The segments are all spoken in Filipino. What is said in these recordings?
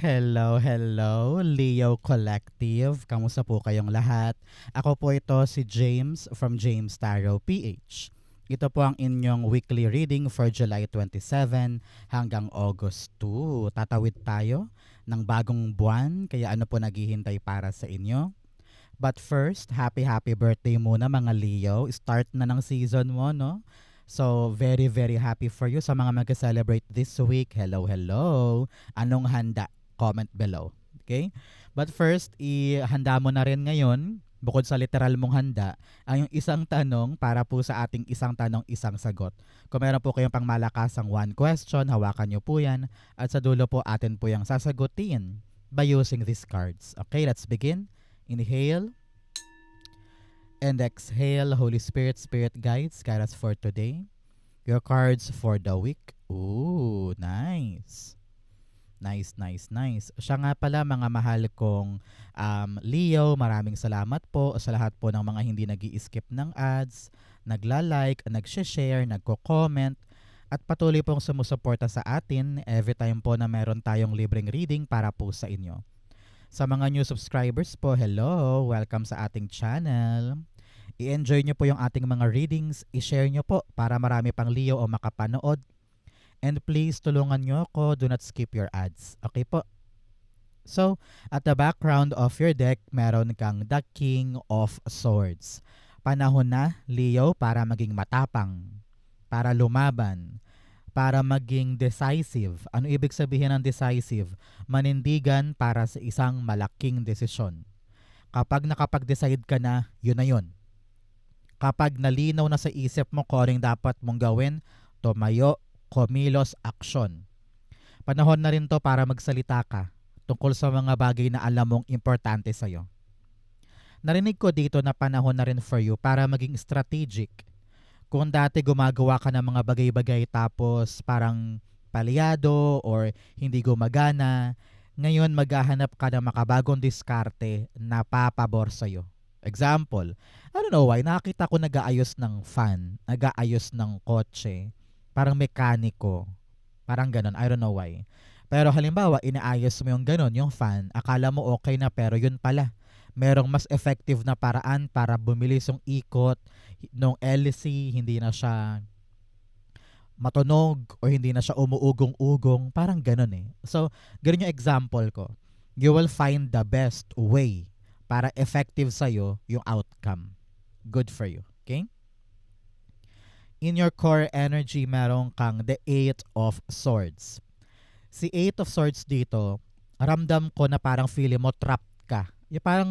Hello, hello, Leo Collective. Kamusta po kayong lahat? Ako po ito si James from James Tarot PH. Ito po ang inyong weekly reading for July 27 hanggang August 2. Tatawid tayo ng bagong buwan, kaya ano po naghihintay para sa inyo? But first, happy birthday muna mga Leo. Start na ng season mo, no? So, very happy for you sa mga mag-celebrate this week. Hello, hello. Anong handa? Comment below. Okay? But first, ihanda mo na rin ngayon, bukod sa literal mong handa, ang yung isang tanong para po sa ating isang tanong, isang sagot. Kung meron po kayong pangmalakasang one question, hawakan nyo po yan. At sa dulo po, atin po yung sasagutin by using these cards. Okay, let's begin. Inhale and exhale. Holy Spirit, Spirit Guides, guide us for today. Your cards for the week. Ooh, nice. Nice. Siya nga pala mga mahal kong Leo, maraming salamat po sa lahat po ng mga hindi nag-i-skip ng ads, nagla-like, nag-share, nagko-comment, at patuloy pong sumusuporta sa atin every time po na meron tayong libreng reading para po sa inyo. Sa mga new subscribers po, hello! Welcome sa ating channel. I-enjoy nyo po yung ating mga readings, i-share nyo po para marami pang Leo o makapanood. And please, tulungan nyo ako, do not skip your ads. Okay po? So, at the background of your deck, meron kang the King of Swords. Panahon na, Leo, para maging matapang, para lumaban, para maging decisive. Ano ibig sabihin ng decisive? Manindigan para sa isang malaking desisyon. Kapag nakapag-decide ka na, yun na yun. Kapag nalinaw na sa isip mo kung anong dapat mong gawin, tumayo, kumilos, aksyon. Panahon na rin to para magsalita ka tungkol sa mga bagay na alam mong importante sa'yo. Narinig ko dito na panahon na rin for you para maging strategic. Kung dati gumagawa ka ng mga bagay-bagay tapos parang palyado or hindi gumagana, ngayon maghahanap ka ng makabagong diskarte na papabor sa'yo. Example, I don't know why, nakakita ko nag-aayos ng fan, nag-aayos ng kotse, parang mekaniko, parang ganon, I don't know why. Pero halimbawa, inaayos mo yung ganon, yung fan, akala mo okay na pero yun pala. Merong mas effective na paraan para bumilis yung ikot ng LC, hindi na siya matunog o hindi na siya umuugong-ugong, parang ganon eh. So, ganon yung example ko. You will find the best way para effective sa'yo yung outcome. Good for you. Okay? In your core energy, meron kang the Eight of Swords. Si Eight of Swords dito, ramdam ko na parang feeling mo trapped ka. Yung parang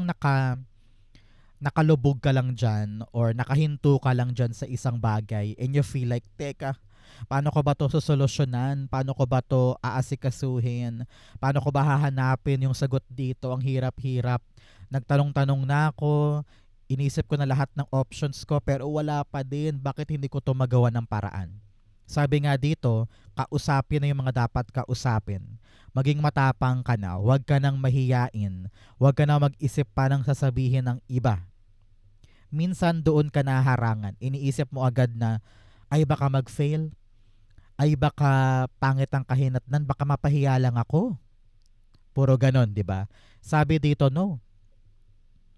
nakalubog ka lang dyan or nakahinto ka lang dyan sa isang bagay and you feel like, teka, paano ko ba to susolusyonan? Paano ko ba to aasikasuhin? Paano ko ba hahanapin yung sagot dito? Ang hirap-hirap. Nagtanong-tanong na ako, inisip ko na lahat ng options ko pero wala pa din. Bakit hindi ko to magawa ng paraan? Sabi nga dito, kausapin na yung mga dapat kausapin. Maging matapang ka na, huwag ka nang mahiyain, huwag ka na mag-isip pa ng sasabihin ng iba. Minsan doon ka naharangan, iniisip mo agad na, ay baka mag-fail, ay baka pangit ang kahinatnan, baka mapahiya lang ako. Puro ganon, di ba? Sabi dito, no.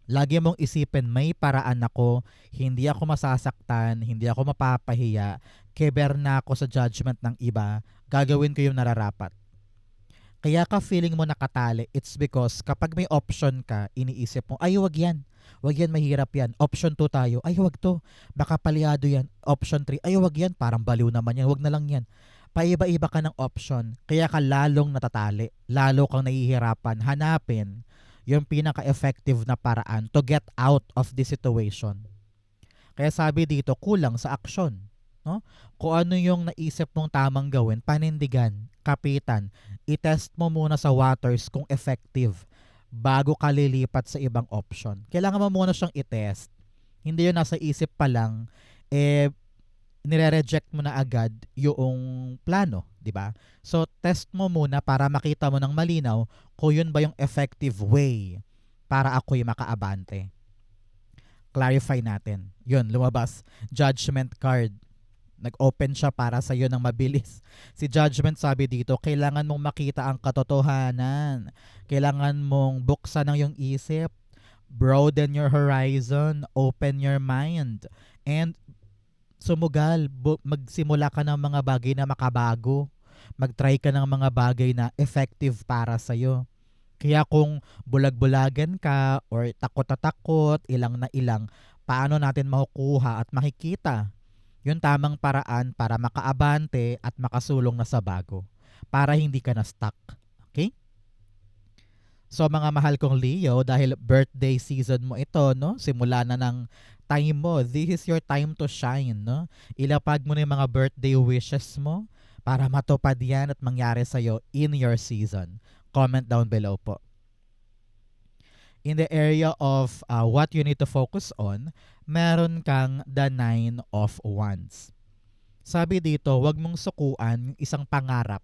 Lagi mong isipin, may paraan ako, hindi ako masasaktan, hindi ako mapapahiya, keber na ako sa judgment ng iba, gagawin ko yung nararapat. Kaya ka feeling mo nakatali, it's because kapag may option ka, iniisip mo, ay wag yan, mahirap yan. Option 2 tayo, ay wag to, baka palyado yan. Option 3, ay wag yan, parang baliw naman yan, wag na lang yan. Paiba-iba ka ng option, kaya ka lalong natatali, lalo kang nahihirapan, hanapin yung pinaka-effective na paraan to get out of this situation. Kaya sabi dito, kulang sa aksyon. No? Kung ano yung naisip mong tamang gawin, panindigan, kapitan, i-test mo muna sa waters kung effective bago ka lilipat sa ibang option. Kailangan mo muna siyang i-test. Hindi yun nasa isip pa lang, nire-reject mo na agad yung plano, di ba? So, test mo muna para makita mo ng malinaw kung yun ba yung effective way para ako'y makaabante. Clarify natin. Yun, lumabas. Judgment card. Nag-open siya para sa iyo ng mabilis. Si Judgment sabi dito, kailangan mong makita ang katotohanan. Kailangan mong buksan ang iyong isip, broaden your horizon, open your mind, and sumugal, magsimula ka ng mga bagay na makabago. Mag-try ka ng mga bagay na effective para sa'yo. Kaya kung bulag-bulagan ka or takot na takot, ilang na ilang, paano natin makukuha at makikita yung tamang paraan para makaabante at makasulong na sa bago? Para hindi ka na stuck. Okay? So mga mahal kong Leo, dahil birthday season mo ito, no? Simula na ng time mo. This is your time to shine, no? Ilapag mo na yung mga birthday wishes mo para matupad yan at mangyari sa'yo in your season. Comment down below po. In the area of what you need to focus on, meron kang the 9 of Wands. Sabi dito, wag mong sukuan yung isang pangarap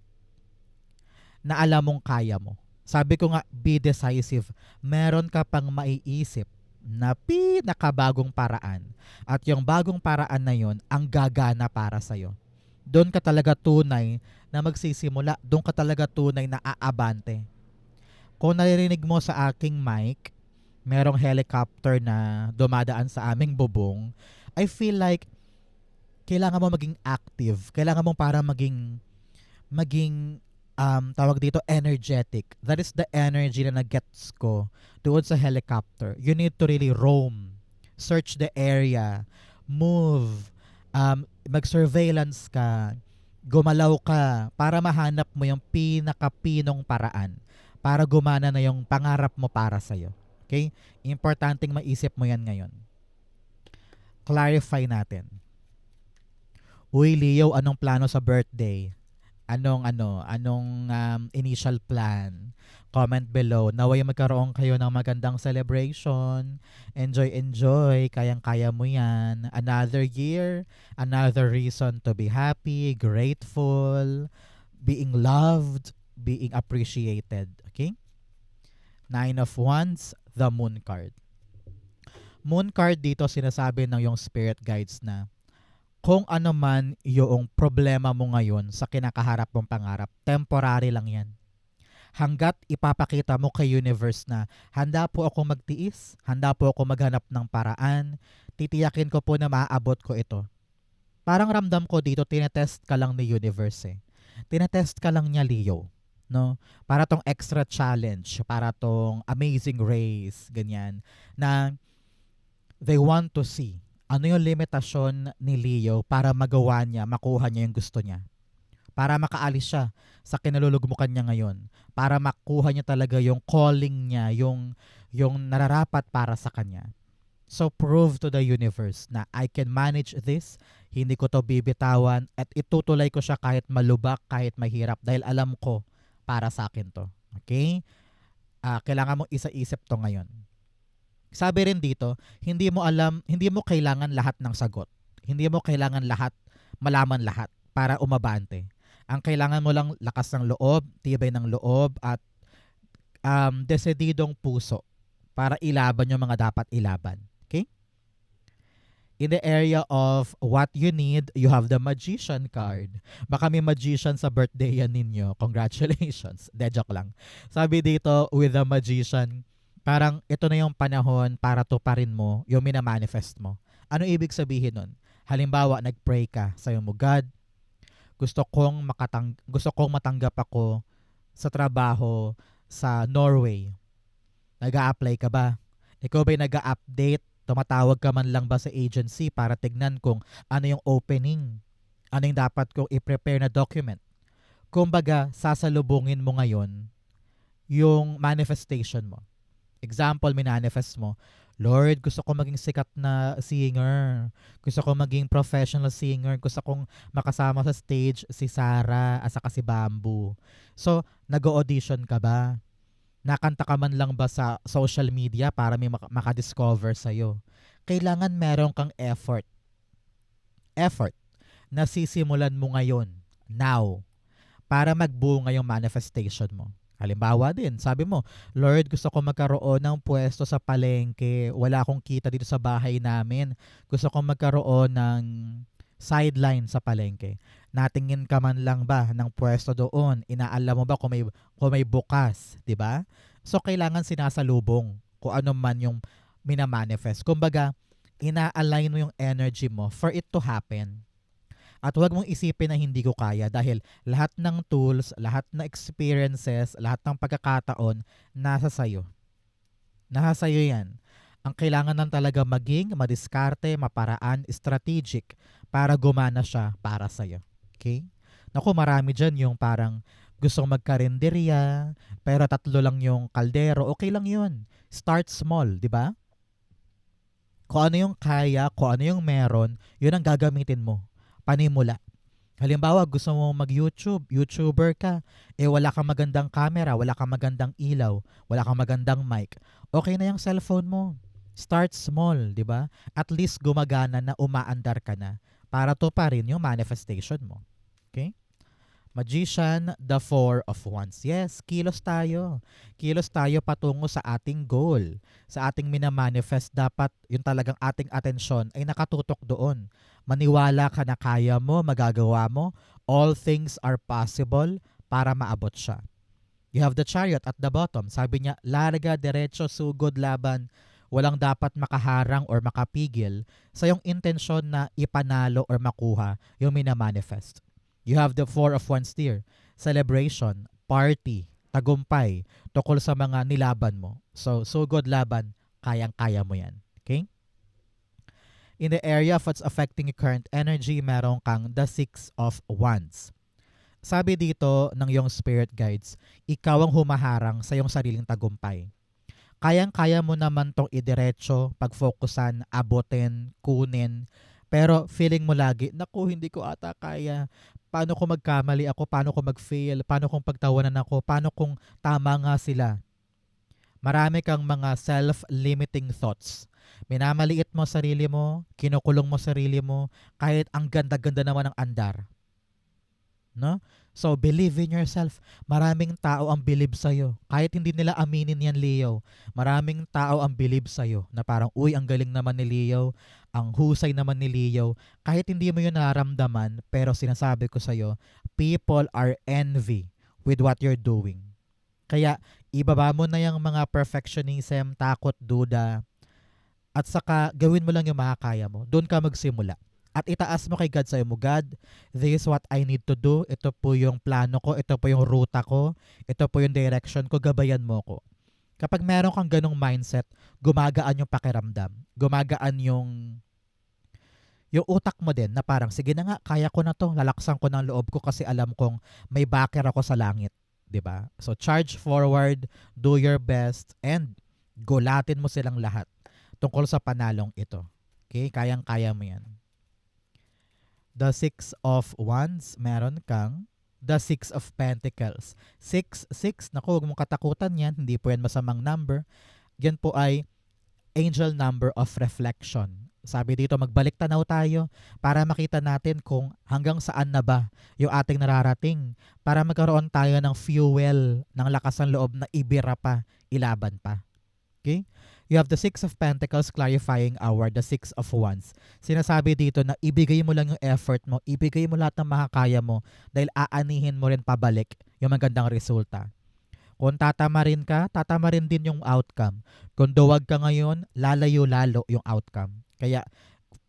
na alam mong kaya mo. Sabi ko nga, be decisive. Meron ka pang maiisip na pinakabagong paraan. At yung bagong paraan na yon ang gagana para sa'yo. Doon ka talaga tunay na magsisimula. Doon ka talaga tunay na aabante. Kung naririnig mo sa aking mic, merong helicopter na dumadaan sa aming bubong, I feel like kailangan mo maging active. Kailangan mo para maging tawag dito, energetic. That is the energy na nag-gets ko doon sa helicopter. You need to really roam. Search the area. Move. Mag-surveillance ka. Gumalaw ka para mahanap mo yung pinakapinong paraan para gumana na yung pangarap mo para sa'yo. Okay? Importanteng maisip mo yan ngayon. Clarify natin. Uy, Leo, anong plano sa birthday? Anong initial plan? Comment below. Naway magkaroon kayo ng magandang celebration. Enjoy. Kayang-kaya mo yan. Another year, another reason to be happy, grateful, being loved, being appreciated. Okay? 9 of Wands, the Moon card. Moon card dito sinasabi ng yung spirit guides na kung ano man yung problema mo ngayon sa kinakaharap mong pangarap, temporary lang yan. Hanggat ipapakita mo kay universe na handa po ako magtiis, handa po ako maghanap ng paraan, titiyakin ko po na maaabot ko ito. Parang ramdam ko dito, tinetest ka lang ni universe eh. Tinetest ka lang niya, Leo. No? Para tong extra challenge, para tong amazing race, ganyan, na they want to see ano yung limitasyon ni Leo para magawa niya, makuha niya yung gusto niya. Para makaalis siya sa kinalulugmukan niya ngayon. Para makuha niya talaga yung calling niya, yung nararapat para sa kanya. So prove to the universe na I can manage this, hindi ko to bibitawan, at itutuloy ko siya kahit malubak, kahit mahirap, dahil alam ko para sa akin to. Okay? Kailangan mong isa-isip to ngayon. Sabi rin dito, hindi mo kailangan lahat ng sagot. Hindi mo kailangan malaman lahat para umabante. Ang kailangan mo lang lakas ng loob, tibay ng loob, at desididong puso para ilaban yung mga dapat ilaban. Okay? In the area of what you need, you have the Magician card. Baka may magician sa birthday yan ninyo. Congratulations. De joke lang. Sabi dito, with the Magician, parang ito na yung panahon para tuparin mo yung minamanifest mo. Ano ibig sabihin nun? Halimbawa, nag-pray ka, sayo mo, God, gusto kong matanggap ako sa trabaho sa Norway. Nag-a-apply ka ba? Ikaw ba'y nag-a-update? Tumatawag ka man lang ba sa agency para tignan kung ano yung opening? Ano yung dapat kong i-prepare na document? Kumbaga, sasalubungin mo ngayon yung manifestation mo. Example, minanifest mo, Lord, gusto ko maging sikat na singer. Gusto ko maging professional singer. Gusto kong makasama sa stage si Sarah at saka si Bamboo. So, nag-audition ka ba? Nakanta ka man lang ba sa social media para may makadiscover sa'yo? Kailangan meron kang effort. Effort na sisimulan mo ngayon, now, para magbunga yung manifestation mo. Halimbawa din, sabi mo, Lord, gusto ko magkaroon ng pwesto sa palengke. Wala akong kita dito sa bahay namin. Gusto ko magkaroon ng sideline sa palengke. Natingin ka man lang ba ng pwesto doon? Inaalam mo ba kung may bukas, 'di ba? So kailangan sinasalubong kung ano man yung minamanifest. Kumbaga, ina-align mo yung energy mo for it to happen. At huwag mong isipin na hindi ko kaya dahil lahat ng tools, lahat ng experiences, lahat ng pagkakataon, nasa sayo. Nasa sayo yan. Ang kailangan lang talaga maging madiskarte, maparaan, strategic para gumana siya para sa'yo. Okay? Naku, marami dyan yung parang gustong magkarinderya, pero 3 lang yung kaldero. Okay lang yun. Start small, di ba? Kung ano yung kaya, kung ano yung meron, yun ang gagamitin mo. Panimula. Halimbawa, gusto mo mag-YouTube, YouTuber ka, wala kang magandang camera, wala kang magandang ilaw, wala kang magandang mic. Okay na yung cellphone mo. Start small, di ba? At least gumagana na umaandar ka na para to pa rin yung manifestation mo. Okay? Magician, the Four of Wands. Yes, kilos tayo. Kilos tayo patungo sa ating goal. Sa ating minamanifest, dapat yung talagang ating atensyon ay nakatutok doon. Maniwala ka na kaya mo, magagawa mo. All things are possible para maabot siya. You have the Chariot at the bottom. Sabi niya, larga, derecho, sugod, laban. Walang dapat makaharang or makapigil sa yung intensyon na ipanalo or makuha yung minamanifest. You have the Four of Wands here. Celebration, party, tagumpay, tukol sa mga nilaban mo. So good laban, kayang-kaya mo yan. Okay? In the area of what's affecting your current energy, meron kang the Six of Wands. Sabi dito ng iyong spirit guides, ikaw ang humaharang sa iyong sariling tagumpay. Kayang-kaya mo naman tong idiretso, pag-focusan, abutin, kunin, pero feeling mo lagi, naku, hindi ko ata kaya. Paano kung magkamali ako? Paano kung mag-fail? Paano kung pagtawanan ako? Paano kung tama nga sila? Marami kang mga self-limiting thoughts. Minamaliit mo sarili mo, kinukulong mo sarili mo, kahit ang ganda-ganda naman ng andar. No? So, believe in yourself. Maraming tao ang believe sa'yo. Kahit hindi nila aminin yan, Leo. Maraming tao ang believe sa'yo na parang, uy, ang galing naman ni Leo. Ang husay naman ni Leo. Kahit hindi mo yun nararamdaman, pero sinasabi ko sa'yo, people are envy with what you're doing. Kaya, ibaba mo na yung mga perfectionism, takot, duda, at saka gawin mo lang yung makakaya mo. Doon ka magsimula. At itaas mo kay God, sa'yo mo, God, this is what I need to do. Ito po yung plano ko. Ito po yung ruta ko. Ito po yung direction ko. Gabayan mo ko. Kapag meron kang ganong mindset, gumagaan yung pakiramdam. Gumagaan yung utak mo din na parang, sige na nga, kaya ko na to. Lalaksan ko ng loob ko kasi alam kong may backer ako sa langit. 'Di ba? So charge forward, do your best, and gulatin mo silang lahat tungkol sa panalong ito. Okay? Kayang-kaya mo yan. The Six of Wands, meron kang the Six of Pentacles. 6, naku, huwag mong katakutan yan. Hindi po yan masamang number. Yan po ay angel number of reflection. Sabi dito, magbalik tanaw tayo para makita natin kung hanggang saan na ba yung ating nararating para magkaroon tayo ng fuel, ng lakas ng loob na ibira pa, ilaban pa. Okay? You have the Six of Pentacles clarifying the Six of Wands. Sinasabi dito na ibigay mo lang yung effort mo, ibigay mo lahat ng makakaya mo dahil aanihin mo rin pabalik yung magandang resulta. Kung tatama rin ka, tatama rin din yung outcome. Kung duwag ka ngayon, lalayo lalo yung outcome. Kaya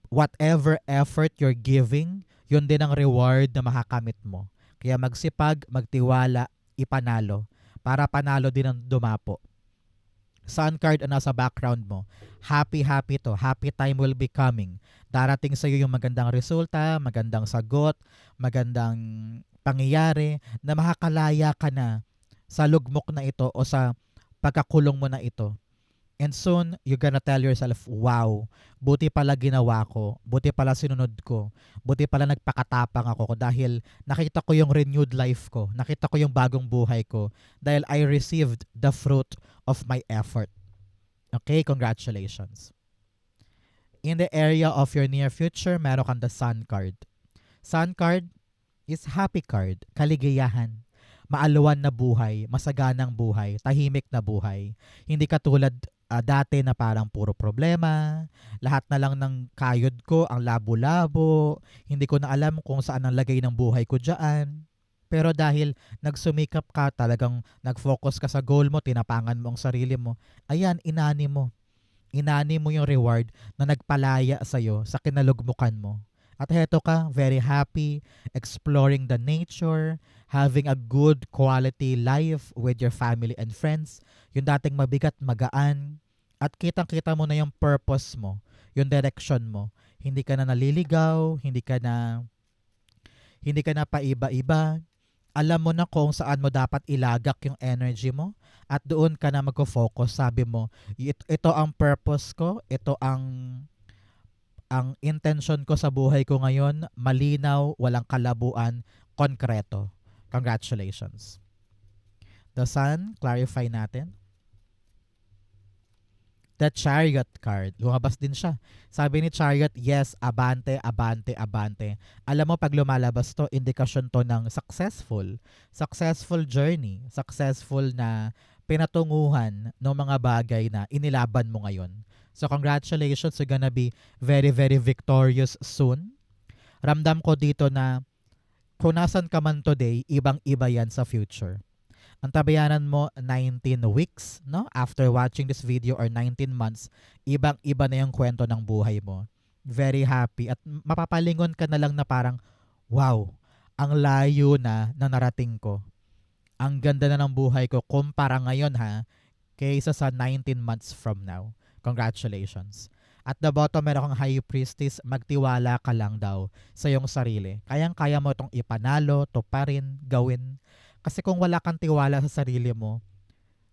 whatever effort you're giving, yun din ang reward na makakamit mo. Kaya magsipag, magtiwala, ipanalo. Para panalo din ang dumapo. Sun card ang nasa background mo. Happy to. Happy time will be coming. Darating sa iyo yung magandang resulta, magandang sagot, magandang pangyayari na makakalaya ka na sa lugmok na ito o sa pagkakulong mo na ito. And soon, you're gonna tell yourself, wow, buti pala ginawa ko, buti pala sinunod ko, buti pala nagpakatapang ako dahil nakita ko yung renewed life ko, nakita ko yung bagong buhay ko dahil I received the fruit of my effort. Okay, congratulations. In the area of your near future, meron kang the Sun card. Sun card is happy card, kaligayahan. maaluwan na buhay, masaganang buhay, tahimik na buhay. Hindi katulad dati na parang puro problema, lahat na lang ng kayod ko ang labo-labo, hindi ko na alam kung saan ang lagay ng buhay ko dyan. Pero dahil nagsumikap ka, talagang nag-focus ka sa goal mo, tinapangan mo ang sarili mo, ayan, inani mo. Inani mo yung reward na nagpalaya sa'yo sa kinalugmukan mo. At heto ka, very happy, exploring the nature, having a good quality life with your family and friends. Yung dating mabigat, magaan. At kitang-kita mo na yung purpose mo, yung direction mo. Hindi ka na naliligaw, hindi ka na paiba-iba. Alam mo na kung saan mo dapat ilagak yung energy mo at doon ka na magko-focus. Sabi mo, ito ang purpose ko, ito ang intention ko sa buhay ko ngayon, malinaw, walang kalabuan, konkreto. Congratulations. The Sun, clarify natin. The Chariot card. Lumabas din siya. Sabi ni Chariot, yes, abante, abante, abante. Alam mo, pag lumalabas to, indikasyon to ng successful. Successful journey. Successful na pinatunguhan ng mga bagay na inilaban mo ngayon. So congratulations, you're gonna be very, very victorious soon. Ramdam ko dito na kung nasan ka man today, ibang-iba yan sa future. Ang tabayanan mo 19 weeks, no? After watching this video or 19 months, ibang-iba na yung kwento ng buhay mo. Very happy at mapapalingon ka na lang na parang, wow, ang layo na narating ko. Ang ganda na ng buhay ko kumpara ngayon ha, kaysa sa 19 months from now. Congratulations. At the bottom, meron kang High Priestess, magtiwala ka lang daw sa iyong sarili. Kayang-kaya mo itong ipanalo, tuparin, gawin. Kasi kung wala kang tiwala sa sarili mo,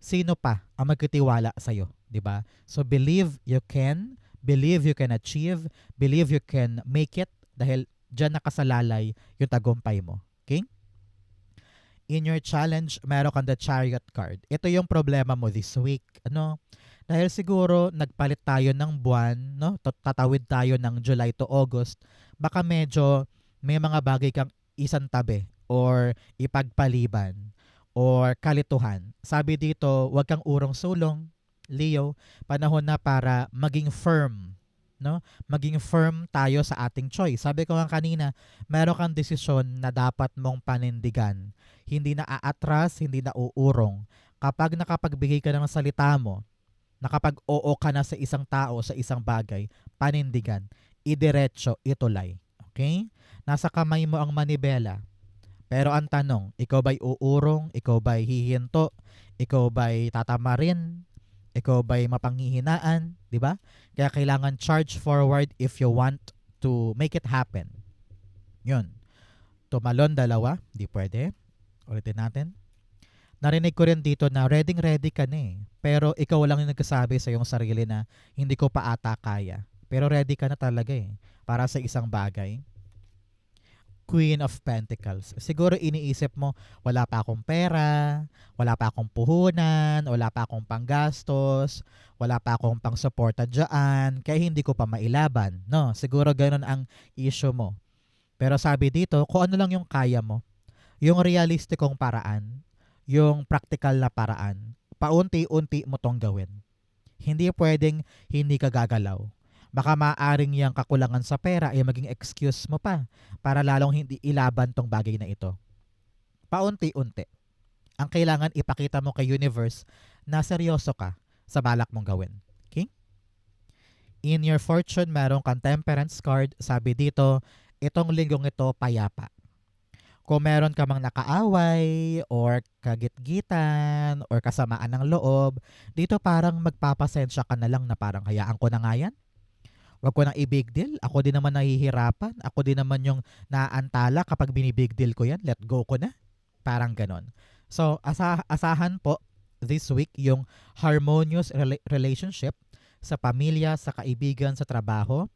sino pa ang magtitiwala sa iyo, 'di ba? So believe you can achieve, believe you can make it dahil diyan nakasalalay yung tagumpay mo. Okay? In your challenge, meron kang the Chariot card. Ito yung problema mo this week, Dahil siguro nagpalit tayo ng buwan, no? Tatawid tayo ng July to August, baka medyo may mga bagay kang isantabi or ipagpaliban or kalituhan. Sabi dito, huwag kang urong-sulong, Leo. Panahon na para maging firm, no? Maging firm tayo sa ating choice. Sabi ko nga kanina, meron kang desisyon na dapat mong panindigan. Hindi na aatras, hindi na uurong. Kapag nakapagbigay ka ng salita mo, nakapag-oo ka na sa isang tao, sa isang bagay, panindigan, idiretso, itulay. Okay? Nasa kamay mo ang manibela. Pero ang tanong, ikaw ba'y uurong? Ikaw ba'y hihinto? Ikaw ba'y tatamarin? Ikaw ba'y mapanghihinaan? Diba? Kaya kailangan charge forward if you want to make it happen. Yun. Tumalon, dalawa. Di pwede. Ulitin natin. Narinig ko rin dito na ready ka na eh. Pero ikaw lang yung nagkasabi sa iyong sarili na hindi ko pa ata kaya. Pero ready ka na talaga eh. Para sa isang bagay. Queen of Pentacles. Siguro iniisip mo, wala pa akong pera, wala pa akong puhunan, wala pa akong panggastos, wala pa akong pangsuporta dyan, kaya hindi ko pa mailaban. No, siguro ganun ang issue mo. Pero sabi dito, kung ano lang yung kaya mo, yung realistikong paraan, yung practical na paraan, paunti-unti mo tong gawin. Hindi pwedeng hindi ka gagalaw. Baka maaaring yung kakulangan sa pera ay maging excuse mo pa para lalong hindi ilaban tong bagay na ito. Paunti-unti. Ang kailangan ipakita mo kay universe na seryoso ka sa balak mong gawin. Okay? In your fortune, meron kang temperance card. Sabi dito, itong linggong ito payapa. Kung meron ka mang nakaaway or kagitgitan or kasamaan ng loob, dito parang magpapasensya ka na lang na parang hayaan ko na nga yan. Wag ko nang i-big deal. Ako din naman nahihirapan. Ako din naman yung naantala kapag binibig deal ko yan. Let go ko na. Parang ganon. So, asahan po this week yung harmonious relationship sa pamilya, sa kaibigan, sa trabaho.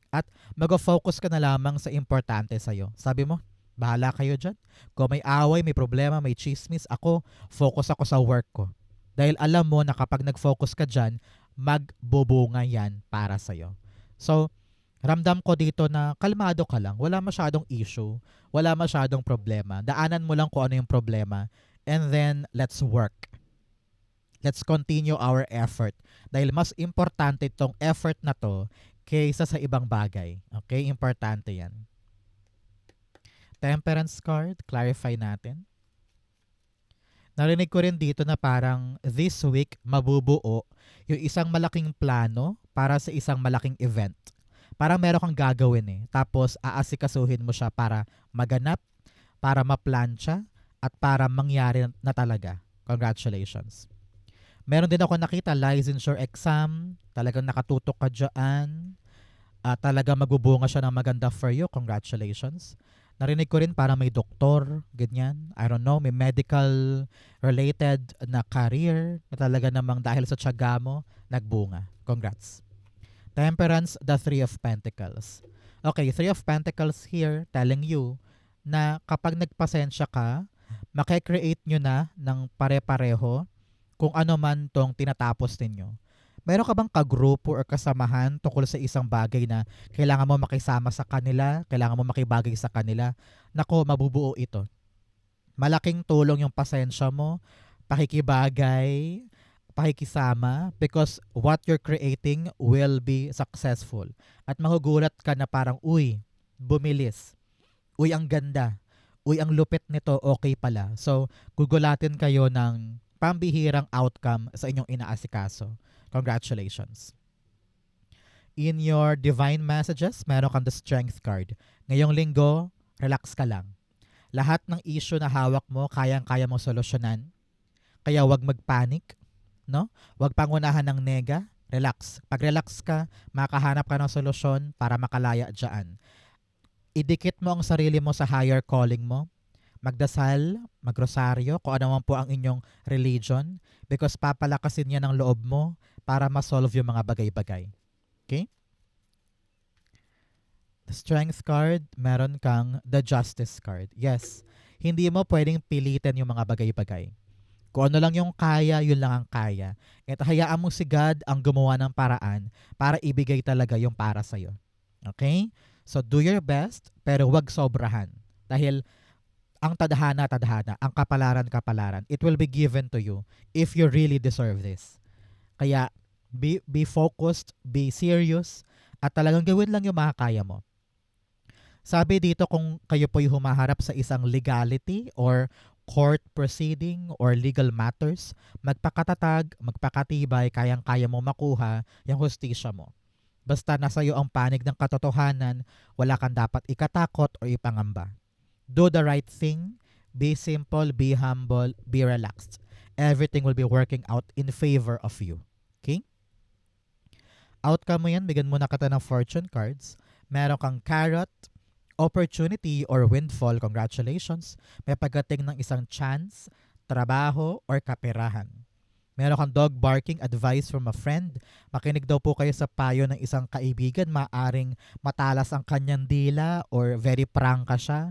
At mag-focus ka na lamang sa importante sa'yo. Sabi mo, bahala kayo dyan. Kung may away, may problema, may chismis, focus ako sa work ko. Dahil alam mo na kapag nag-focus ka dyan, magbubunga yan para sa'yo. So, ramdam ko dito na kalmado ka lang. Wala masyadong issue. Wala masyadong problema. Daanan mo lang kung ano yung problema. And then, let's work. Let's continue our effort. Dahil mas importante itong effort na to kaysa sa ibang bagay. Okay? Importante yan. Temperance card, clarify natin. Narinig ko rin dito na parang this week mabubuo yung isang malaking plano para sa isang malaking event. Parang meron kang gagawin eh. Tapos aasikasuhin mo siya para maganap, para maplansya, at para mangyari na talaga. Congratulations. Meron din ako nakita licensure exam. Talagang nakatutok ka dyan. Talagang magbubunga siya ng maganda for you. Congratulations. Narinig ko rin para may doktor, ganyan. I don't know, may medical related na career na talaga namang dahil sa tiyaga mo, nagbunga. Congrats. Temperance, the Three of Pentacles. Okay, Three of Pentacles here telling you na kapag nagpasensya ka, makikreate nyo na ng pare-pareho kung ano man tong tinatapos ninyo. Meron ka bang kagrupo or kasamahan tungkol sa isang bagay na kailangan mo makisama sa kanila, kailangan mo makibagay sa kanila? Nako, mabubuo ito. Malaking tulong yung pasensya mo, pakikibagay, pakikisama, because what you're creating will be successful. At mahugulat ka na parang, uy, bumilis. Uy, ang ganda. Uy, ang lupit nito, okay pala. So, gugulatin kayo ng pambihirang outcome sa inyong inaasikaso. Congratulations. In your divine messages, meron kang the strength card. Ngayong linggo, relax ka lang. Lahat ng issue na hawak mo, kayang-kaya mong solusyonan. Kaya wag magpanic, no? Wag pangunahan ng nega, relax. Pag relax ka, makahanap ka ng solusyon para makalaya dyan. Idikit mo ang sarili mo sa higher calling mo. Magdasal, magrosaryo, kung ano man po ang inyong religion, because papalakasin niya ng loob mo para ma-solve yung mga bagay-bagay. Okay? The Strength card, meron kang the Justice card. Yes, hindi mo pwedeng pilitin yung mga bagay-bagay. Kung ano lang yung kaya, yun lang ang kaya. At hayaan mo si God ang gumawa ng paraan para ibigay talaga yung para sa'yo. Okay? So do your best, pero wag sobrahan. Dahil ang tadhana, ang kapalaran, it will be given to you if you really deserve this. Kaya, be focused, be serious, at talagang gawin lang yung makakaya mo. Sabi dito kung kayo po'y humaharap sa isang legality or court proceeding or legal matters, magpakatatag, magpakatibay, kayang-kaya mo makuha yung hustisya mo. Basta nasa iyo ang panig ng katotohanan, wala kang dapat ikatakot o ipangamba. Do the right thing, be simple, be humble, be relaxed. Everything will be working out in favor of you. Okay? Outcome mo yan, bigyan mo na kita ng fortune cards. Meron kang carrot, opportunity or windfall, congratulations. May pagdating ng isang chance, trabaho, or kaperahan. Meron kang dog barking, advice from a friend. Makinig daw po kayo sa payo ng isang kaibigan. Maaring matalas ang kanyang dila or very prangka siya.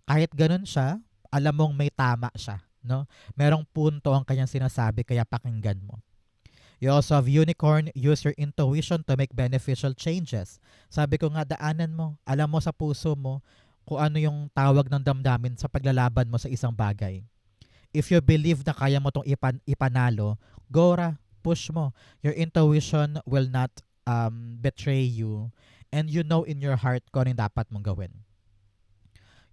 Kahit ganun siya, alam mong may tama siya. No? Merong punto ang kanyang sinasabi kaya pakinggan mo. You also have unicorn, use your intuition to make beneficial changes. Sabi ko nga, daanan mo. Alam mo sa puso mo kung ano yung tawag ng damdamin sa paglalaban mo sa isang bagay. If you believe na kaya mo itong ipanalo, go ra, push mo. Your intuition will not betray you. And you know in your heart kung ano yung dapat mong gawin.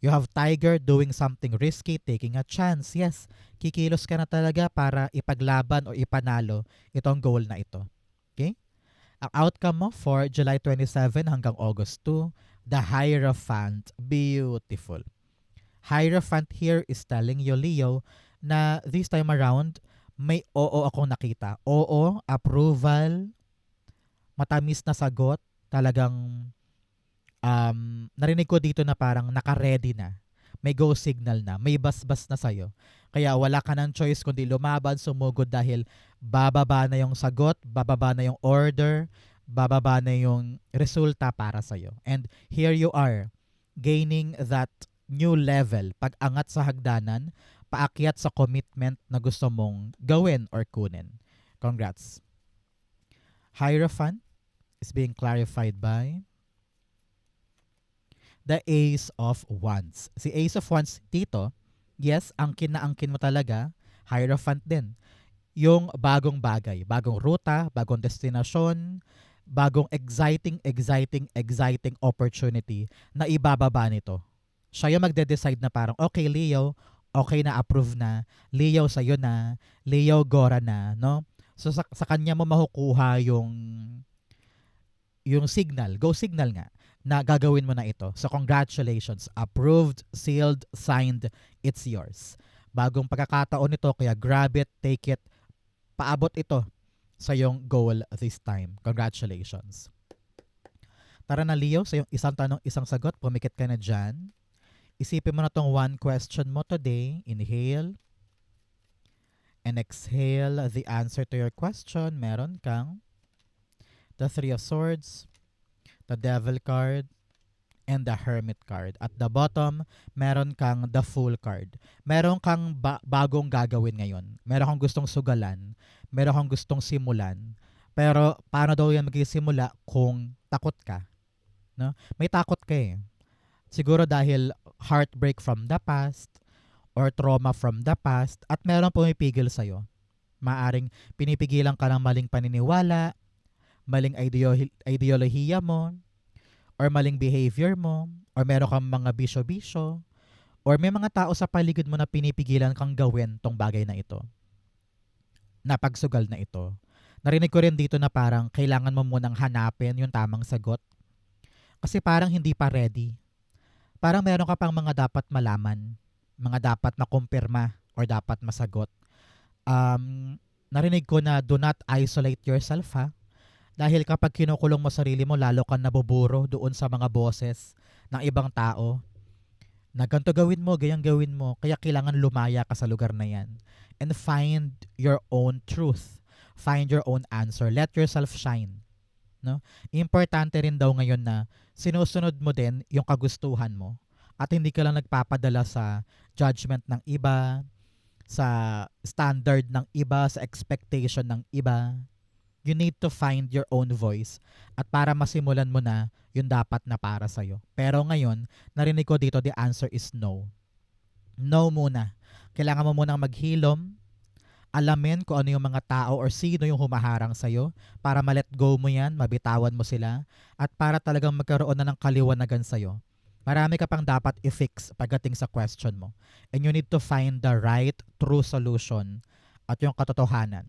You have tiger doing something risky, taking a chance. Yes, kikilos ka na talaga para ipaglaban o ipanalo itong goal na ito. Okay? Ang outcome mo for July 27 hanggang August 2, the Hierophant. Beautiful. Hierophant here is telling you, Leo, na this time around, may oo akong nakita. Oo, approval, matamis na sagot, talagang narinig ko dito na parang naka-ready na. May go signal na. May basbas na sa'yo. Kaya wala ka ng choice kundi lumaban, sumugod dahil bababa na yung sagot, bababa na yung order, bababa na yung resulta para sa'yo. And here you are, gaining that new level. Pag-angat sa hagdanan, paakyat sa commitment na gusto mong gawin or kunin. Congrats. Hierophant is being clarified by the Ace of Wands. Si Ace of Wands dito, Yes, angkin na angkin mo talaga, Hierophant din. Yung bagong bagay, bagong ruta, bagong destinasyon, bagong exciting opportunity na ibababa nito. Siya yung magde-decide na parang, okay Leo, okay na approve na, Leo sa'yo na, Leo Gora na, no? So sa kanya mo makukuha yung signal, go signal nga, na gagawin mo na ito. So congratulations, approved, sealed, signed, it's yours. Bagong pagkakataon nito, kaya grab it, take it, paabot ito sa yung goal this time. Congratulations. Tara na Leo, sa yung isang tanong, isang sagot, pumikit ka na dyan. Isipin mo na tong one question mo today. Inhale and exhale the answer to your question. Meron kang the Three of Swords, the Devil card, and the Hermit card. At the bottom, meron kang the Fool card. Meron kang bagong gagawin ngayon. Meron kang gustong sugalan. Meron kang gustong simulan. Pero paano daw yan magsisimula kung takot ka? No? May takot ka eh. Siguro dahil heartbreak from the past or trauma from the past at meron pumipigil sa'yo. Maaring pinipigilan ka ng maling paniniwala, maling ideolohiya mo, or maling behavior mo, or meron kang mga bisyo-bisyo, or may mga tao sa paligid mo na pinipigilan kang gawin tong bagay na ito. Na pagsugal na ito. Narinig ko rin dito na parang kailangan mo munang hanapin yung tamang sagot. Kasi parang hindi pa ready. Parang meron ka pang mga dapat malaman, mga dapat makumpirma or dapat masagot. Narinig ko na do not isolate yourself ha. Dahil kapag kinukulong mo sarili mo, lalo kang nabuburo doon sa mga boses ng ibang tao. Na ganito gawin mo, gayang gawin mo. Kaya kailangan lumaya ka sa lugar na yan. And find your own truth. Find your own answer. Let yourself shine. No? Importante rin daw ngayon na sinusunod mo din yung kagustuhan mo at hindi ka lang nagpapadala sa judgment ng iba, sa standard ng iba, sa expectation ng iba. You need to find your own voice at para masimulan mo na yung dapat na para sa'yo. Pero ngayon, narinig ko dito, the answer is no. No muna. Kailangan mo munang maghilom, alamin kung ano yung mga tao or sino yung humaharang sa'yo para ma-let go mo yan, mabitawan mo sila, at para talagang magkaroon na ng kaliwanagan sa'yo. Marami ka pang dapat i-fix pagdating sa question mo. And you need to find the right, true solution at yung katotohanan.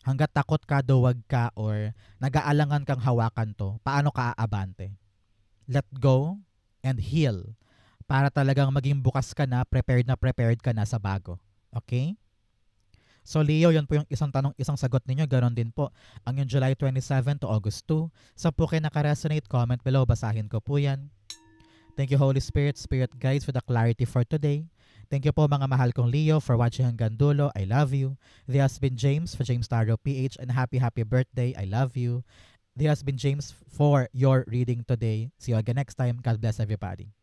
Hanggat takot ka, duwag ka, or nag-aalangan kang hawakan to, paano ka aabante? Let go and heal para talagang maging bukas ka na prepared ka na sa bago. Okay? So Leo, yun po yung isang tanong, isang sagot ninyo. Ganon din po ang yung July 27 to August 2. Sa po kayo nakaresonate, comment below. Basahin ko po yan. Thank you Holy Spirit, Spirit Guides for the clarity for today. Thank you po mga mahal kong Leo for watching hanggang dulo. I love you. This has been James for James Tarot PH and happy birthday. I love you. This has been James for your reading today. See you again next time. God bless everybody.